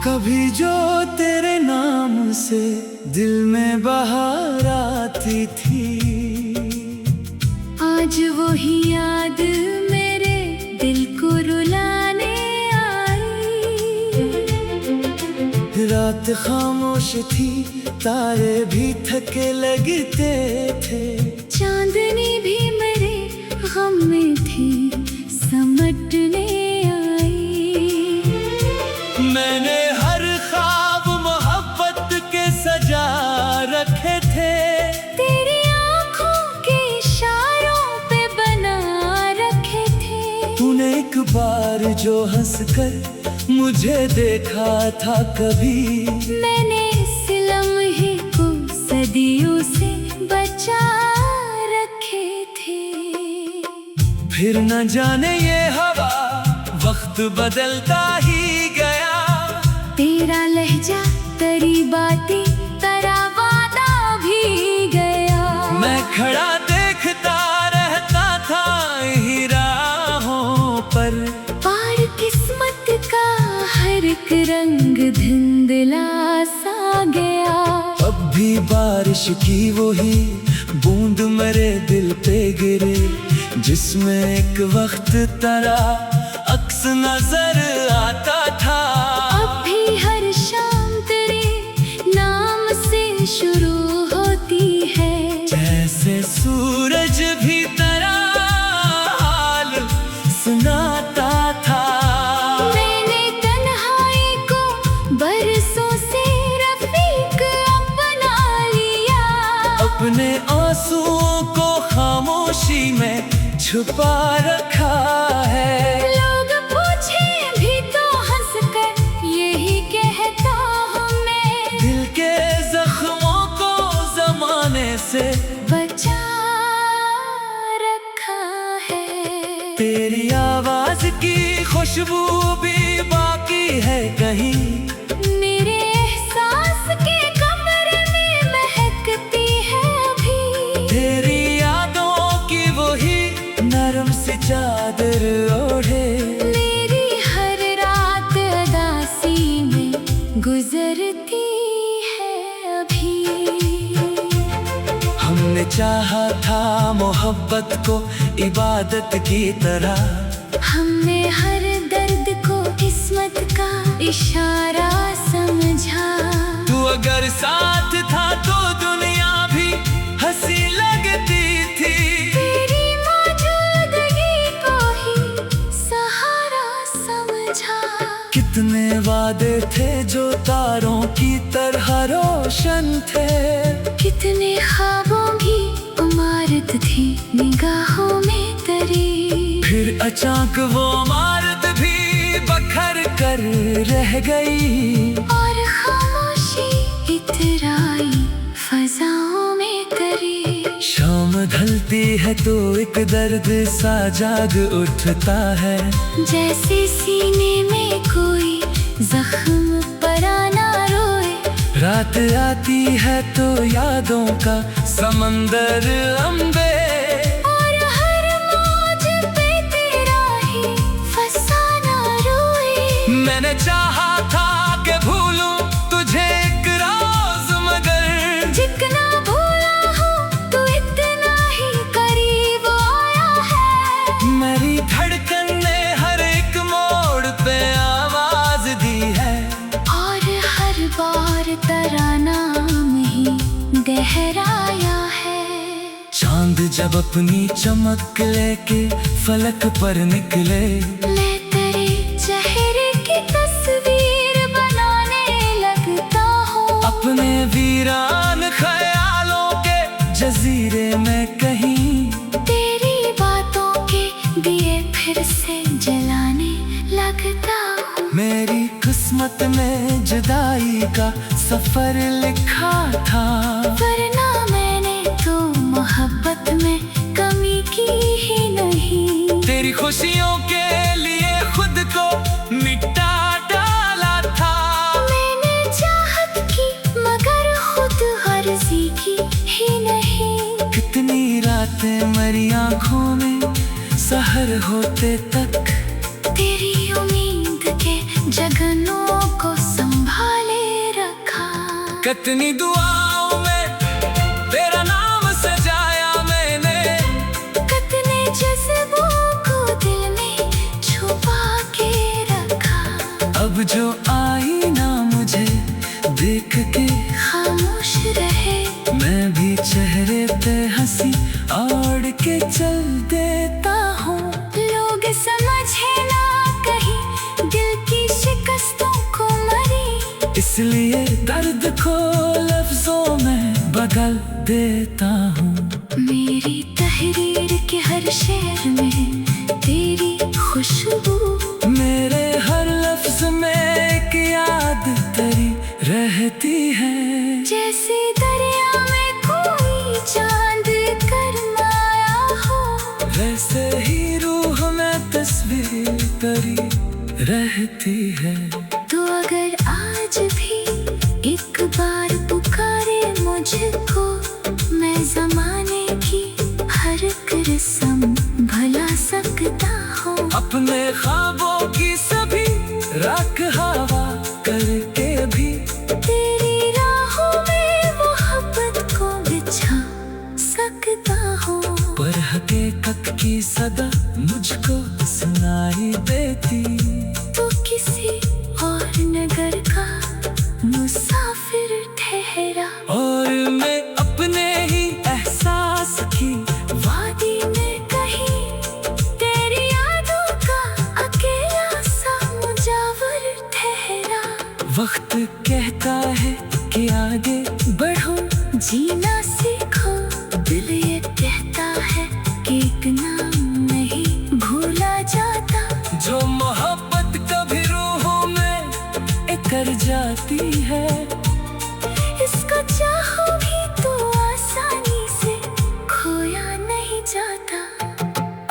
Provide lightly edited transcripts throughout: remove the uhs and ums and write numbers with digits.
कभी जो तेरे नाम से दिल में बहार आती थी, आज वही याद मेरे दिल को रुलाने आई। रात खामोश थी, तारे भी थके लगते थे, चांदनी भी मेरे गम में थी समटने आई। मैंने हर ख्वाब मोहब्बत के सजा रखे थे, तेरी आंखों के इशारों पे बना रखे थे। तूने एक बार जो हंसकर मुझे देखा था कभी, मैंने इस लम्हे को सदियों से बचा रखे थे। फिर न जाने ये हवा वक्त बदलता ही गया, तेरा लहजा तेरी बातें तेरा वादा भी गया। मैं खड़ा देखता रहता था ही राहों पर, पार किस्मत का हर एक रंग धुंधला सा गया। अब भी बारिश की वही बूंद मेरे दिल पे गिरे, जिसमें एक वक्त तेरा अक्स नजर आता था। अब भी हर शाम तेरे नाम से शुरू होती है, जैसे सूरज भी तेरा हाल सुनाता था। मैंने तन्हाई को बरसों से रफीक अपना लिया, अपने आंसुओं को खामोशी में छुपा रखा है। लोग पूछे भी तो हंसकर यही कहता हूँ मैं, दिल के जख्मों को जमाने से बचा रखा है। तेरी आवाज की खुशबू भी बाकी है कहीं, मेरे एहसास के कमरे में महकती है अभी। तेरी यादों की वही नरम सी चादर ओढ़े, मेरी हर रात उदासी में गुजरती है अभी। हमने चाहा था मोहब्बत को इबादत की तरह, हमने हर दर्द को किस्मत का इशारा समझा। तू अगर साथ था तो दुनिया भी हंसी लगती थी, तेरी मौजूदगी को ही सहारा समझा। कितने वादे थे जो तारों की तरह रोशन थे, कितने ख्वाबों की इमारत थी निगाहों में तरी। फिर अचानक वो इमारत भी बखर कर रह गई, और खामोशी इतराई फजाओं में तरी। शाम ढलती है तो एक दर्द सा जाग उठता है, जैसे सीने में कोई जख्म पराना रोए। रात आती है तो यादों का समंदर लंबे, और हर मौज पे तेरा ही फसाना रोए। मैंने चाहा था कि भूलूं तुझे एक रोज, मगर जितना भूला हूँ तू इतना ही करीब आया है। मेरी धड़कन ने हर एक मोड़ पे आवाज दी है, और हर बार तेरा नाम ही गहराया है। चांद जब अपनी चमक लेके फलक पर निकले, मैं तेरे चेहरे की तस्वीर बनाने लगता हूँ। अपने वीरान ख्यालों के जजीरे में कहीं, तेरी बातों के दिए फिर से जलाने लगता हूँ। मेरी किस्मत में जुदाई का सफर लिखा था, वरना मैंने तो मोहब्बत में कमी की ही नहीं। तेरी खुशियों के लिए खुद को मिटा डाला था। मैंने चाहत की मगर खुद गर्जी की ही नहीं। कितनी रातें मरी आंखों में सहर होते तक, तेरी उम्मीद के जगनों को कितनी दुआओं में तेरा नाम सजाया मैंने, कितने जज्बों को दिल में छुपा के रखा। अब जो आई ना मुझे देख के खामोश रहे, मैं भी चेहरे पे हंसी ओढ़ के चल देता हूँ। लोग समझे ना कहीं दिल की शिकस्तों को मरी, इसलिए दर्द को लफ्जों में बदल देता हूँ। मेरी तहरीर के हर शेर में तेरी खुशबू, मेरे हर लफ्ज में एक याद तेरी रहती है। जैसे दरिया में कोई चांद करमाया हो, वैसे ही रूह में तस्वीर तेरी रहती है। तो अगर आज भी एक बार पुकारे मुझको, मैं जमाने की हर रस्म भुला सकता हूँ। अपने ख्वाबों की सभी राख हवा करके भी तेरी राहों में मोहब्बत को बिछा सकता हूँ। पर हकीकत की सदा मुझको सुनाई देती, तो किसी और नगर का मुसाफिर ठहरा, और मैं अपने ही एहसास की वादी में कहीं तेरी यादों का अकेला सा मुजावर ठहरा। वक्त कहता है कि आगे बढ़ो, जीना सीखो, दिल ये कहता है कि एक नाम नहीं भूला जाता। जो मोहब्बत कभी रूहों में उतर जाती है, इसको चाहो भी तो आसानी से खोया नहीं जाता।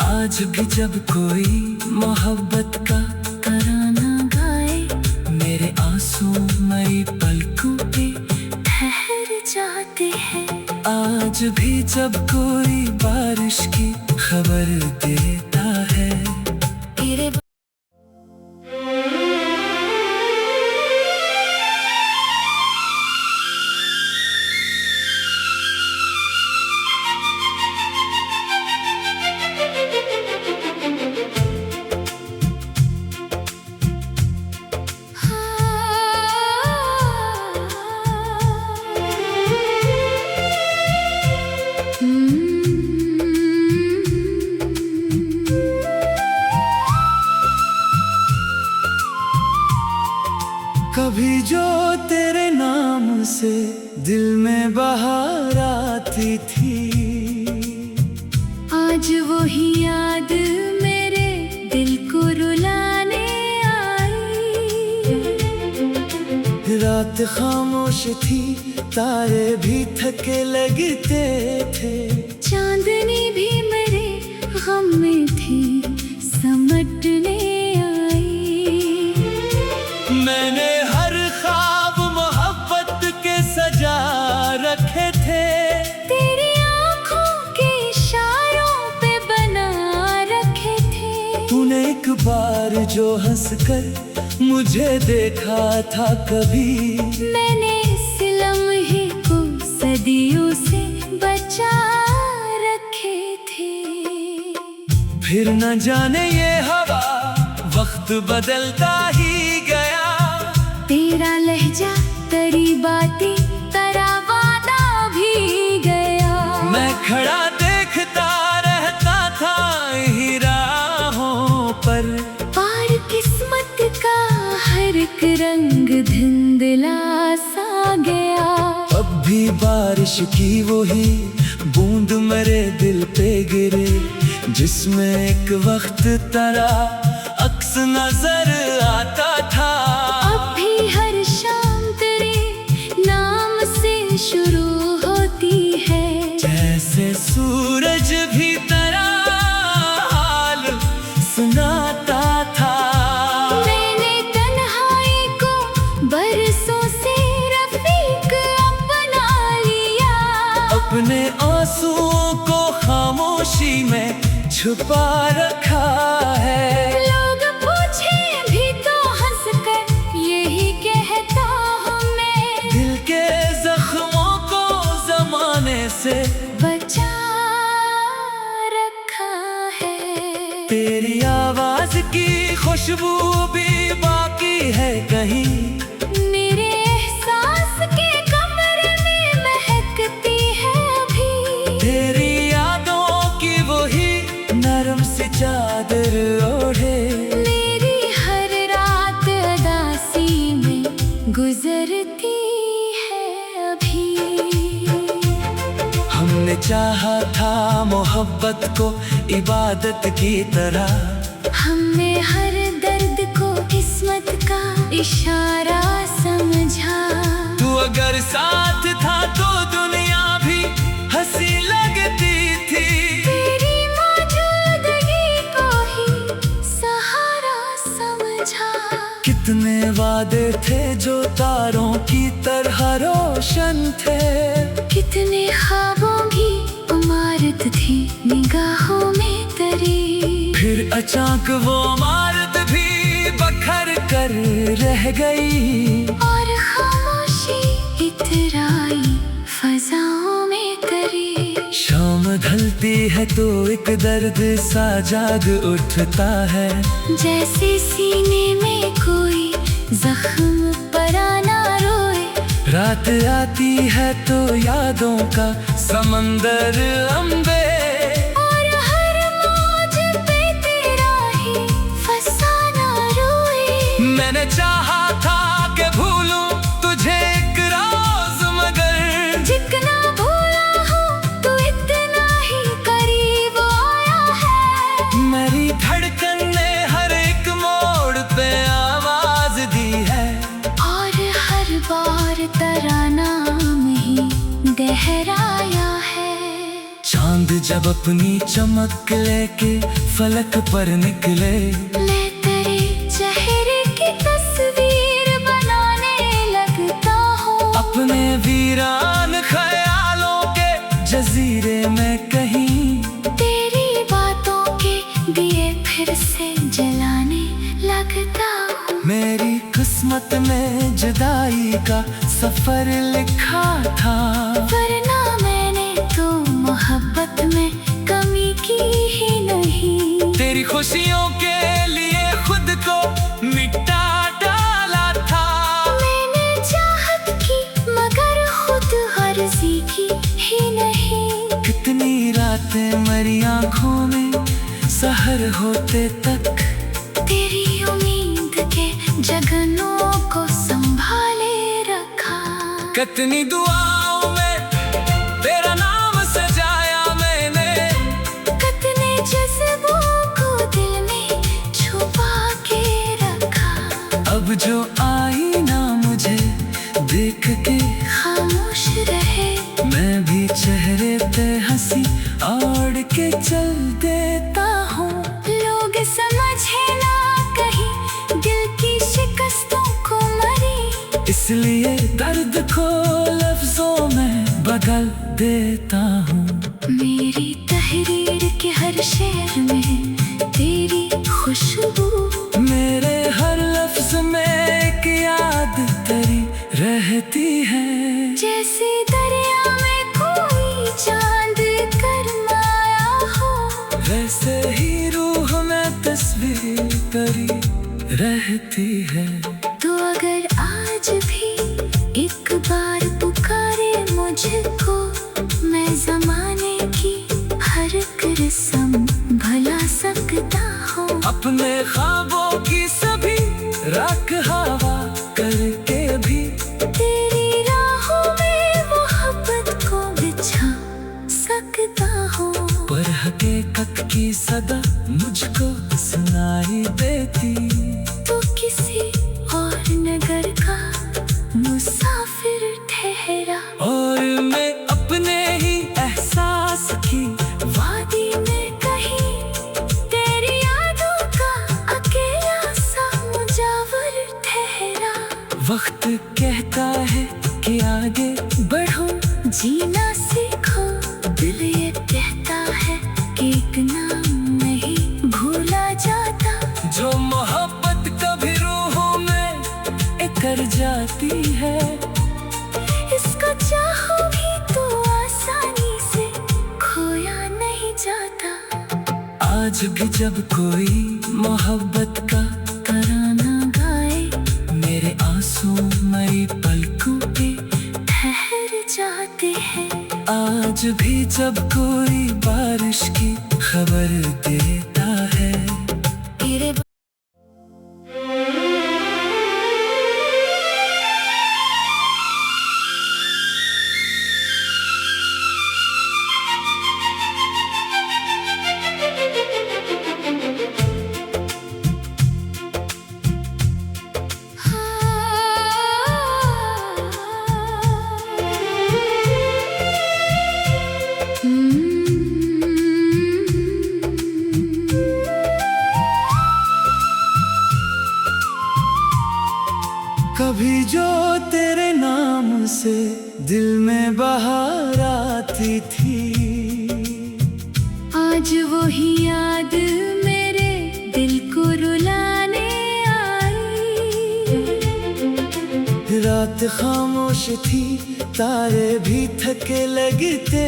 आज भी जब कोई मोहब्बत का तराना गाए, मेरे आंसू मई पलकों पे ठहर जाते हैं। आज भी जब कोई बारिश की खबर देता है, तेरे कभी जो तेरे नाम से दिल में बहार आती थी, आज वही याद मेरे दिल को रुलाने आई। रात खामोश थी, तारे भी थके लगते थे, चांदनी भी मेरे गम में थी समटने आई। मैंने हर ख्वाब मोहब्बत के सजा रखे थे, तेरी आँखों के इशारों पे बना रखे थे। तूने एक बार जो हंसकर मुझे देखा था कभी, मैंने इस लम्हे को सदियों से बचा रखे थे। फिर न जाने ये हवा वक्त बदलता ही गया, तेरा लहजा तेरी बातें तेरा वादा भी गया। मैं खड़ा देखता रहता था ही राहों पर, पार किस्मत का हर एक रंग धुंधला सा गया। अब भी बारिश की वही बूंद मेरे दिल पे गिरे, जिसमें एक वक्त तेरा अक्स नजर आता था। अब भी हर शाम तेरे नाम से शुरू होती है, जैसे सूरज भी तेरा हाल सुनाता था। मैंने तन्हाई को बरसों से रफीक अपना लिया, अपने आंसुओं को खामोशी में छुपा रखा है। लोग पूछे भी तो हंसकर यही कहता हूँ मैं, दिल के खुशबू भी बाकी है कहीं। मेरे एहसास के कमरे में महकती है अभी तेरी यादों की वही नरम सी चादर ओढ़े। मेरी हर रात उदासी में गुजरती है अभी। हमने चाहा था मोहब्बत को इबादत की तरह, हमने हर दर्द को किस्मत का इशारा समझा। तू अगर साथ था तो दुनिया भी हंसी लगती थी। तेरी मौजूदगी को ही सहारा समझा। कितने वादे थे जो तारों की तरह रोशन थे। कितने ख्वाबों की इमारत थी निगाहों में तरी। फिर अचानक वो इमारत भी बखर कर रह गई। और खामोशी इतराई फजाओं में तरी। शाम ढलती है तो एक दर्द सा जाग उठता है। जैसे सीने में कोई जख्म पराना रोए। रात आती है तो यादों का समंदर लंबे। और हर मौज पे तेरा ही फसाना रोए। मैंने चाहा था कि भूलूं तुझे एक रोज, मगर जितना भूला हूँ तू इतना ही करीब आया है। मेरी धड़कन ने हर एक मोड़ पे आवाज दी है। और हर बार तराना ही गहराया है। चांद जब अपनी चमक लेके फलक पर निकले। मैं तेरे चेहरे की तस्वीर बनाने लगता हूँ। अपने वीरान ख्यालों के जजीरे में कहीं। तेरी बातों के दिए फिर से जलाने लगता हूँ। मेरी किस्मत में जुदाई का सफर लिखा था। वरना मैंने तो मोहब्बत में कमी की ही नहीं। तेरी खुशियों के लिए खुद को मिटा डाला था। मैंने चाहत की मगर खुद गर्जी की ही नहीं। कितनी रातें मरी आंखों में सहर होते तक। तेरी उम्मीद के जगनों को संभाले रखा। कितनी दुआओं में तेरा नाम सजाया मैंने। कितने जज्बों को दिल में छुपा के रखा। अब जो आई ना मुझे देख के खामोश रहे। मैं भी चेहरे पे हंसी ओढ़ के चल देता हूँ। लोग समझे ना कहीं दिल की शिकस्तों को मरी। इसलिए दर्द को लफ्जों में बदल देता हूँ। मेरी तहरीर के हर शेर में तेरी खुशबू। मेरे हर लफ्ज में एक याद तेरी रहती है। जैसे दरिया में कोई चांद करमाया हो। वैसे ही रूह में तस्वीर तेरी रहती है। तो अगर आज भी एक बार पुकारे मुझको, मैं जमाने की हर रस्म भुला सकता हूँ। अपने ख्वाबों की सभी राख हवा करके भी तेरी राहों में मोहब्बत को बिछा सकता हूँ। पर हकीकत की सदा मुझको सुनाई देती। तो किसी और नगर का मुसाफिर ठहरा। और मैं अपने ही एहसास की वादी में कहीं तेरी यादों का अकेला सा मुजावर ठहरा। वक्त कहता है कि आगे बढ़ो, जीना सीखो। दिल ये कहता है कि एक नाम नहीं भूला जाता। जो मोहब्बत कभी रूहों में इकर जाती है। इसको चाहो भी तो आसानी से खोया नहीं जाता। आज भी जब कोई मोहब्बत का आज भी जब कोई बारिश की खबर देता है, तेरे कभी जो तेरे नाम से दिल में बहार आती थी, आज वही याद मेरे दिल को रुलाने आई। रात खामोश थी, तारे भी थके लगते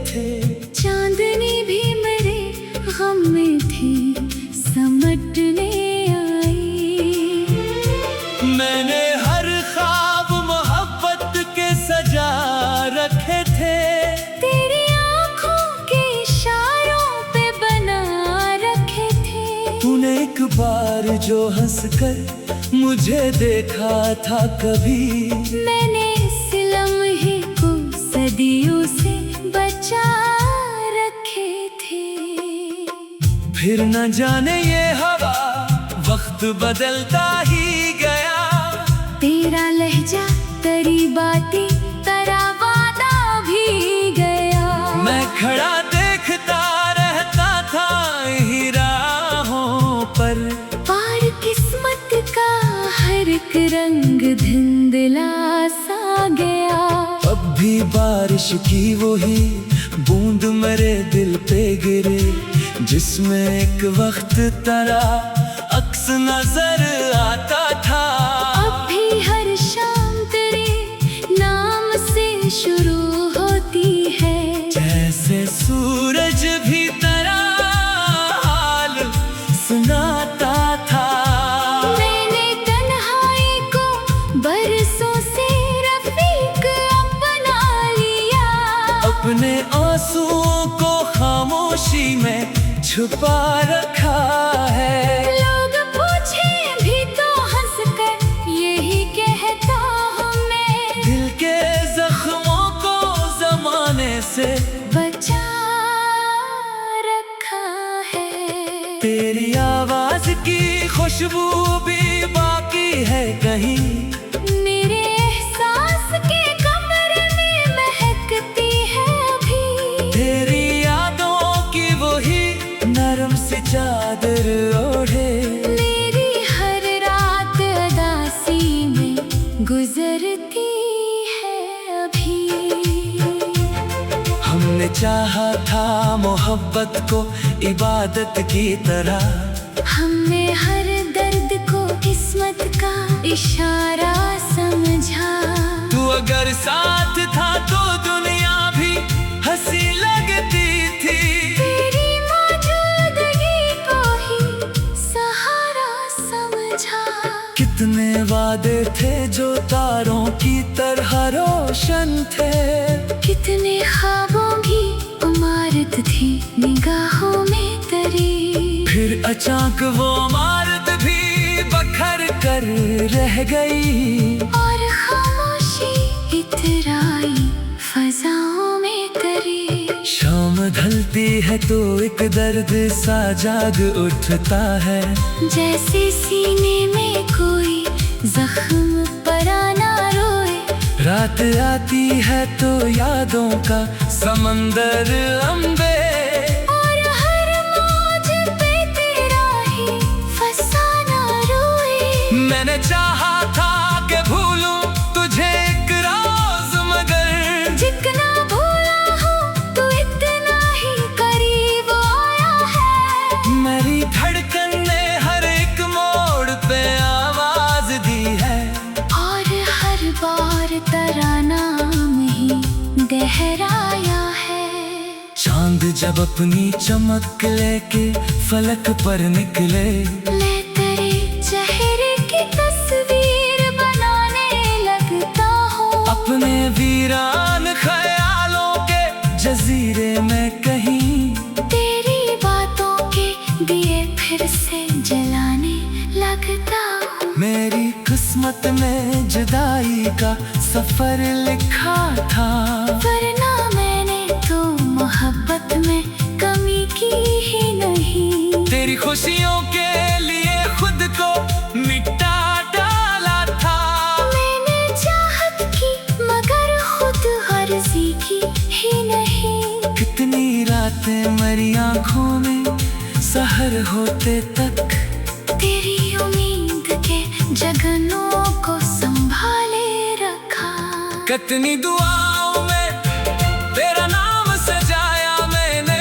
थे, चांदनी भी मेरे गम में थी समटने आई। मैंने हर ख्वाब मोहब्बत के सजा रखे थे, तेरी आँखों के इशारों पे बना रखे थे। तूने एक बार जो हंसकर मुझे देखा था कभी, मैंने इस लम्हे को सदियों से बचा रखे थे। फिर न जाने ये हवा वक्त बदलता ही गया, तेरा लहजा तेरी बातें तेरा वादा भी गया। मैं खड़ा देखता रहता था ही राहों पर, पार किस्मत का हर एक रंग धुंधला सा गया। अब भी बारिश की वही बूंद मेरे दिल पे गिरे, जिसमें एक वक्त तेरा अक्स नजर आता था। अब भी हर शाम तेरे नाम से शुरू होती है, जैसे सूरज भी तेरा हाल सुनाता था। मैंने तन्हाई को बरसों से रफीक अपना लिया, अपने आंसुओं को खामोशी में छुपा रखा है। लोग पूछे भी तो हंसकर यही कहता हूँ मैं, दिल के जख्मों को जमाने से बचा रखा है। तेरी आवाज की खुशबू भी बाकी है कहीं, मेरे एहसास के कमरे में महकती है अभी। तेरी यादों की वही नरम सी चादर ओढ़े, मेरी हर रात अदासी में गुजरती है अभी। हमने चाहा था मोहब्बत को इबादत की तरह, हमने हर दर्द को किस्मत का इशारा समझा। तू अगर साथ था तो दुनिया भी हंसी लगती थी, तेरी मौजूदगी को ही सहारा समझा। कितने वादे थे जो तारों की तरह रोशन थे, कितने ख्वाबों की इमारत थी निगाहों में तरी। फिर अचानक वो इमारत भी बखर कर रह गई, और खामोशी इतराई फजाओं में तरी। शाम ढलती है तो एक दर्द सा जाग उठता है, जैसे सीने में कोई जख्म पराना रोए। रात आती है तो यादों का समंदर लंबे, और हर मौज पे तेरा ही फसाना रोए। मैंने चाहा था कि भूलूं तुझे एक रोज, मगर जितना भूला हूँ तू इतना ही करीब आया है। मेरी धड़कन ने हर एक मोड़ पे आवाज दी है, और हर बार तेरा नाम ही दोहराया है। चांद जब अपनी चमक लेके फलक पर निकले, मैं तेरे चेहरे की तस्वीर बनाने लगता हूँ। अपने वीरान ख्यालों के जज़ीरे मेरी किस्मत में जुदाई का सफर लिखा था, वरना मैंने तो मोहब्बत में कमी की ही नहीं। तेरी खुशियों के लिए खुद को मिटा डाला था। मैंने चाहत की मगर खुद अर्जी की ही नहीं। कितनी रातें मरी आँखों में सहर होते तक, तेरी उम्मीद के जगनों को संभाले रखा। कितनी दुआओं में तेरा नाम सजाया मैंने,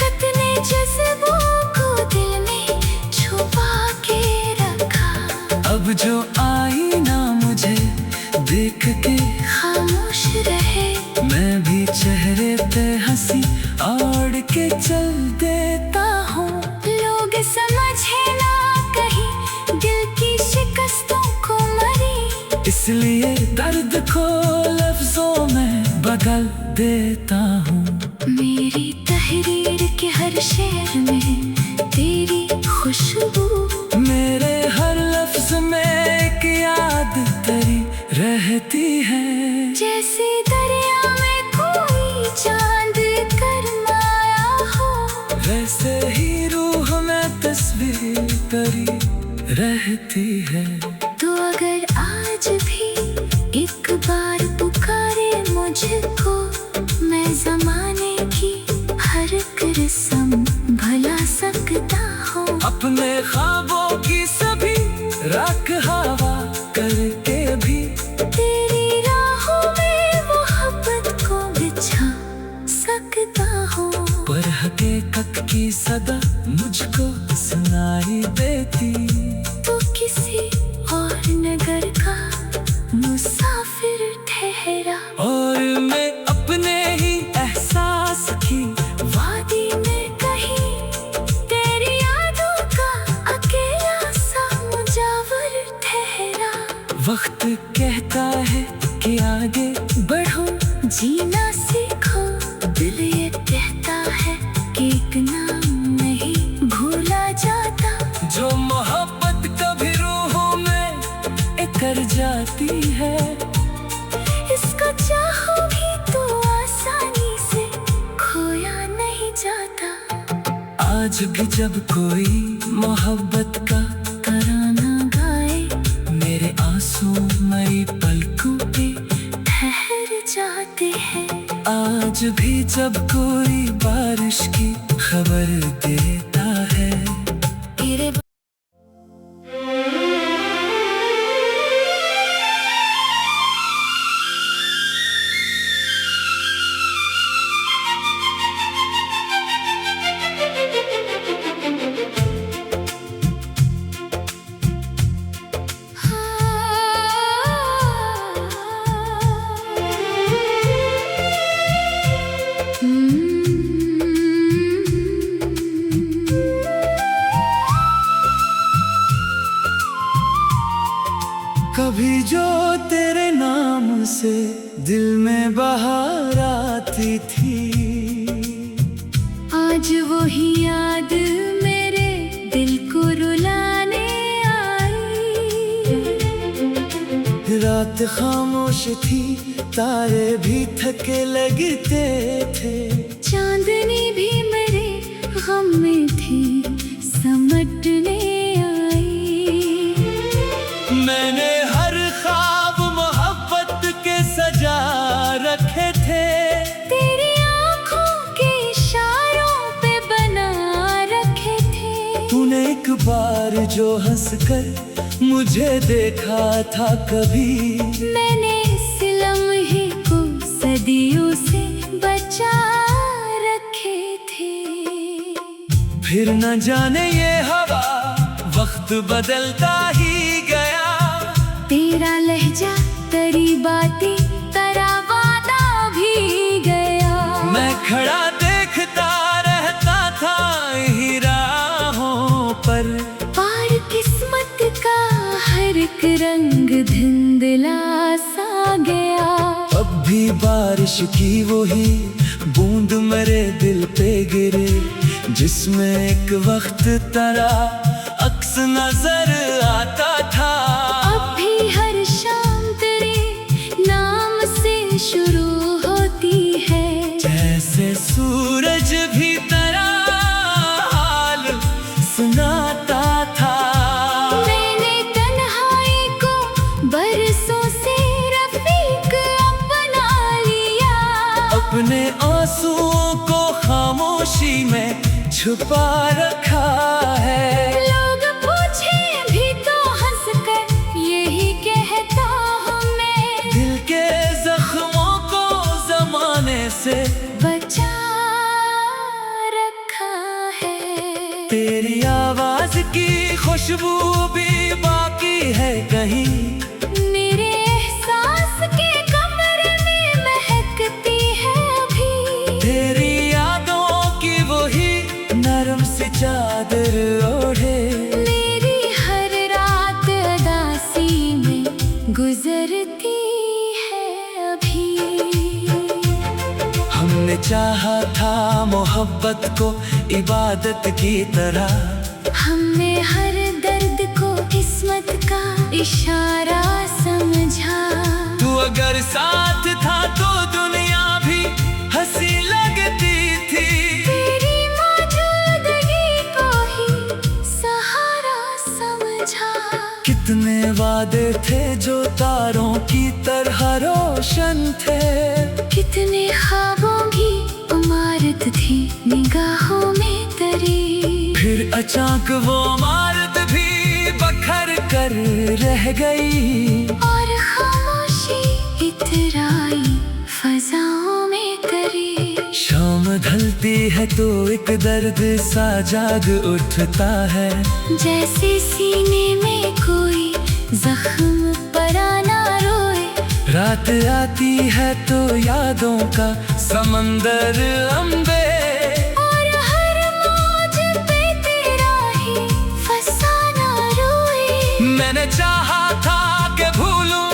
कितने जज्बों को दिल में छुपा के रखा। अब जो आई ना मुझे देख के खामोश रहे, मैं भी चेहरे पे हंसी ओढ़ के चल देता हूँ। लोग समझे ना कहीं दिल की शिकस्तों को मरी, इसलिए दर्द को लफ्जों में बदल देता हूँ। मेरी तहरीर के हर शेर में तेरी खुशबू, मेरे हर लफ्ज में एक याद तेरी रहती है। जैसे दरिया में कोई चांद करमाया हो, वैसे ही रूह में तस्वीर तेरी रहती है। तो अगर आज भी एक बार पुकारे मुझको, मैं जमाने की हर रस्म भुला सकता हूँ। अपने ख्वाबों की सभी राख हवा करके भी तेरी राहों में मोहब्बत को बिछा सकता हूँ। पर हकीकत की सदा मुझको सुनाई देती, तो किसी और नगर का मुसाफिर ठहरा, और मैं अपने ही एहसास की वादी में कहीं तेरी यादों का अकेला सा मुजावर ठहरा। वक्त कहता है कि आगे बढ़ो, जीना सीखो, दिल ये कहता है कि एक नाम नहीं भूला जाता। जो मोहब्बत कभी रूहों में इतर जाती है, इसको चाहो भी तो आसानी से खोया नहीं जाता। आज भी जब कोई मोहब्बत का तराना गाए, मेरे आंसू मई पलकों पे ठहर जाते हैं। आज भी जब कोई बारिश की खबर देता है, तेरे कभी जो तेरे नाम से दिल में बहार आती थी, आज वही याद मेरे दिल को रुलाने आई। रात खामोश थी, तारे भी थके लगते थे, चांदनी भी मेरे गम में थी समटने आई। मैंने हर ख्वाब मोहब्बत के सजा रखे थे, तेरी आँखों के इशारों पे बना रखे थे। तूने एक बार जो हंसकर मुझे देखा था कभी, मैंने इस लम्हे को सदियों से बचा रखे थे। फिर न जाने ये हवा वक्त बदलता ही गया, तेरा लहजा तेरी बातें तेरा वादा भी गया। मैं खड़ा देखता रहता था ही राहों पर, पार किस्मत का हर एक रंग धुंधला सा गया। अब भी बारिश की वही बूंद मेरे दिल पे गिरे, जिसमें एक वक्त तेरा अक्स नजर आता था। छुपा रखा है। लोग पूछे भी तो हंस कर यही कहता हूँ मैं, दिल के जख्मों को जमाने से बचा रखा है। तेरी आवाज की खुशबू भी बाकी है कहीं, मेरे एहसास के कमरे में महकती है अभी। तेरी यादों की वही नरम सी चादर ओढ़े, मेरी हर रात उदासी में गुजरती है अभी। हमने चाहा था मोहब्बत को इबादत की तरह, हमने हर दर्द को किस्मत का इशारा समझा। तू अगर साथ था तो दुनिया भी हंसी लगती थी। तेरी मौजूदगी को ही सहारा समझा। कितने वादे थे जो तारों की तरह रोशन थे, कितने ख्वाबों की इमारत थी निगाहों में तरी। फिर अचानक वो इमारत भी बखर कर रह गई, और खामोशी इतराई फजाओं में तरी। शाम ढलती है तो एक दर्द सा जाग उठता है, जैसे सीने में कोई जख्म पराना रोए। रात आती है तो यादों का समंदर अम्बे, और हर मौज पे तेरा ही फसाना रोए। मैंने चाहा था कि भूलूं